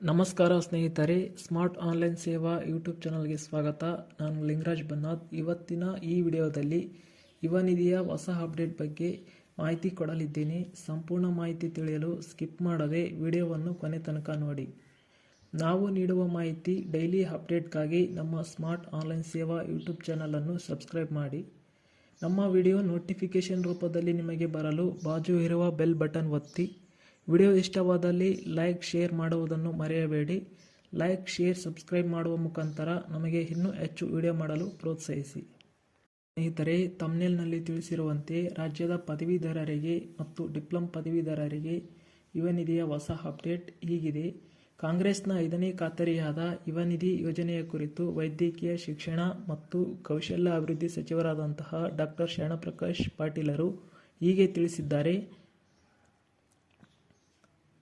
ನಮಸ್ಕಾರ ಸ್ನೇಹಿತರೆ, smart online ಸೇವಾ ಯೂಟ್ಯೂಬ್ ಚಾನಲ್ಗೆ ಸ್ವಾಗತ. ನಾನು ಲಿಂಗರಾಜ್ ಬನ್ನಾದ್. ಇವತ್ತಿನ ಈ ವಿಡಿಯೋದಲ್ಲಿ ಯುವ ನಿಧಿಯ ಹೊಸ ಅಪ್ಡೇಟ್ ಬಗ್ಗೆ ಮಾಹಿತಿ ಕೊಡಲಿದ್ದೇನೆ. ಸಂಪೂರ್ಣ ಮಾಹಿತಿ ತಿಳಿಯಲು ಸ್ಕಿಪ್ ಮಾಡದೆ ವಿಡಿಯೋವನ್ನು ಕೊನೆ ತನಕ ನೋಡಿ. ನಾವು ನೀಡುವ ಮಾಹಿತಿ ಡೈಲಿ ಅಪ್ಡೇಟ್ಗಾಗಿ ನಮ್ಮ ಸ್ಮಾರ್ಟ್ ಆನ್ಲೈನ್ ಸೇವಾ ಯೂಟ್ಯೂಬ್ ಚಾನಲನ್ನು ಸಬ್ಸ್ಕ್ರೈಬ್ ಮಾಡಿ. ನಮ್ಮ ವಿಡಿಯೋ ನೋಟಿಫಿಕೇಷನ್ ರೂಪದಲ್ಲಿ ನಿಮಗೆ ಬರಲು ಬಾಜು ಇರುವ ಬೆಲ್ ಬಟನ್ ಒತ್ತಿ. ವಿಡಿಯೋ ಇಷ್ಟವಾದಲ್ಲಿ ಲೈಕ್, ಶೇರ್ ಮಾಡುವುದನ್ನು ಮರೆಯಬೇಡಿ. ಲೈಕ್, ಶೇರ್, ಸಬ್ಸ್ಕ್ರೈಬ್ ಮಾಡುವ ಮುಖಾಂತರ ನಮಗೆ ಇನ್ನೂ ಹೆಚ್ಚು ವಿಡಿಯೋ ಮಾಡಲು ಪ್ರೋತ್ಸಾಹಿಸಿ. ಸ್ನೇಹಿತರೆ, ತಮ್ನೇಲ್ನಲ್ಲಿ ತಿಳಿಸಿರುವಂತೆ ರಾಜ್ಯದ ಪದವೀಧರರಿಗೆ ಮತ್ತು ಡಿಪ್ಲೊಮ್ ಪದವೀಧರರಿಗೆ ಯುವ ನಿಧಿಯ ಹೊಸ ಅಪ್ಡೇಟ್ ಹೀಗಿದೆ. ಕಾಂಗ್ರೆಸ್ನ 5ನೇ ಖಾತರಿಯಾದ ಯುವ ನಿಧಿ ಯೋಜನೆಯ ಕುರಿತು ವೈದ್ಯಕೀಯ ಶಿಕ್ಷಣ ಮತ್ತು ಕೌಶಲ್ಯ ಅಭಿವೃದ್ಧಿ ಸಚಿವರಾದಂತಹ ಡಾಕ್ಟರ್ ಶರಣಪ್ರಕಾಶ್ ಪಾಟೀಲರು ಹೀಗೆ ತಿಳಿಸಿದ್ದಾರೆ.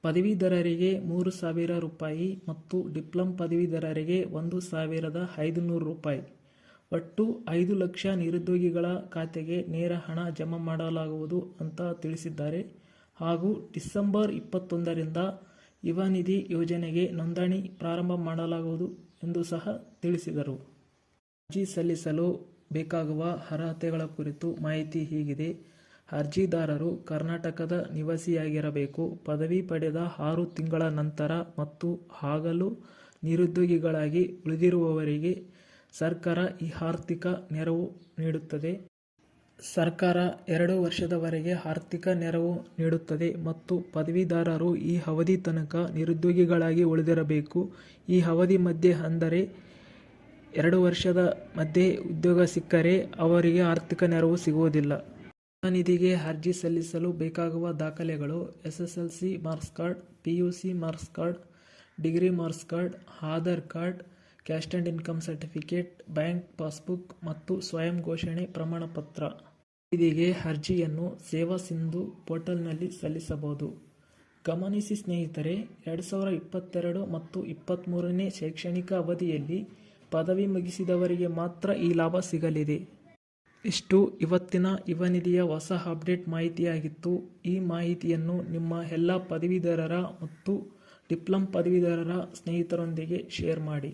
ಪದವೀಧರರಿಗೆ 3,000 ರೂಪಾಯಿ ಮತ್ತು ಡಿಪ್ಲೊಮ್ ಪದವೀಧರರಿಗೆ 1,500 ರೂಪಾಯಿ, ಒಟ್ಟು 5 ಲಕ್ಷ ನಿರುದ್ಯೋಗಿಗಳ ಖಾತೆಗೆ ನೇರ ಹಣ ಜಮಾ ಮಾಡಲಾಗುವುದು ಅಂತ ತಿಳಿಸಿದ್ದಾರೆ. ಹಾಗೂ ಡಿಸೆಂಬರ್ 21ರಿಂದ ಯುವ ನಿಧಿ ಯೋಜನೆಗೆ ನೋಂದಣಿ ಪ್ರಾರಂಭ ಮಾಡಲಾಗುವುದು ಎಂದು ಸಹ ತಿಳಿಸಿದರು. ಅರ್ಜಿ ಸಲ್ಲಿಸಲು ಬೇಕಾಗುವ ಅರ್ಹತೆಗಳ ಕುರಿತು ಮಾಹಿತಿ ಹೀಗಿದೆ. ಅರ್ಜಿದಾರರು ಕರ್ನಾಟಕದ ನಿವಾಸಿಯಾಗಿರಬೇಕು. ಪದವಿ ಪಡೆದ 6 ತಿಂಗಳ ನಂತರ ಮತ್ತು ಆಗಲೂ ನಿರುದ್ಯೋಗಿಗಳಾಗಿ ಉಳಿದಿರುವವರಿಗೆ ಸರ್ಕಾರ ಈ ಆರ್ಥಿಕ ನೆರವು ನೀಡುತ್ತದೆ. ಸರ್ಕಾರ 2 ವರ್ಷದವರೆಗೆ ಆರ್ಥಿಕ ನೆರವು ನೀಡುತ್ತದೆ ಮತ್ತು ಪದವೀಧರರು ಈ ಅವಧಿ ತನಕ ನಿರುದ್ಯೋಗಿಗಳಾಗಿ ಉಳಿದಿರಬೇಕು. ಈ ಅವಧಿ ಮಧ್ಯೆ ಅಂದರೆ 2 ವರ್ಷದ ಮಧ್ಯೆ ಉದ್ಯೋಗ ಸಿಕ್ಕರೆ ಅವರಿಗೆ ಆರ್ಥಿಕ ನೆರವು ಸಿಗುವುದಿಲ್ಲ. ಯುವ ನಿಧಿಗೆ ಅರ್ಜಿ ಸಲ್ಲಿಸಲು ಬೇಕಾಗುವ ದಾಖಲೆಗಳು: SSLC marks card, PUC marks card, degree marks card, Aadhaar card, caste and income certificate, bank passbook ಮತ್ತು ಸ್ವಯಂ ಘೋಷಣೆ ಪ್ರಮಾಣ ಪತ್ರ. ನಿಧಿಗೆ ಅರ್ಜಿಯನ್ನು ಸೇವಾ ಸಿಂಧು ಪೋರ್ಟಲ್ನಲ್ಲಿ ಸಲ್ಲಿಸಬಹುದು. ಗಮನಿಸಿ ಸ್ನೇಹಿತರೆ, 2022 ಮತ್ತು 23ನೇ ಶೈಕ್ಷಣಿಕ ಅವಧಿಯಲ್ಲಿ ಪದವಿ ಮುಗಿಸಿದವರಿಗೆ ಮಾತ್ರ ಈ ಲಾಭ ಸಿಗಲಿದೆ. ಇಷ್ಟು ಇವತ್ತಿನ ಯುವ ನಿಧಿಯ ಹೊಸ ಅಪ್ಡೇಟ್ ಮಾಹಿತಿಯಾಗಿತ್ತು. ಈ ಮಾಹಿತಿಯನ್ನು ನಿಮ್ಮ ಎಲ್ಲ ಪದವೀಧರರ ಮತ್ತು ಡಿಪ್ಲೊಮ್ ಪದವೀಧರರ ಸ್ನೇಹಿತರೊಂದಿಗೆ ಶೇರ್ ಮಾಡಿ.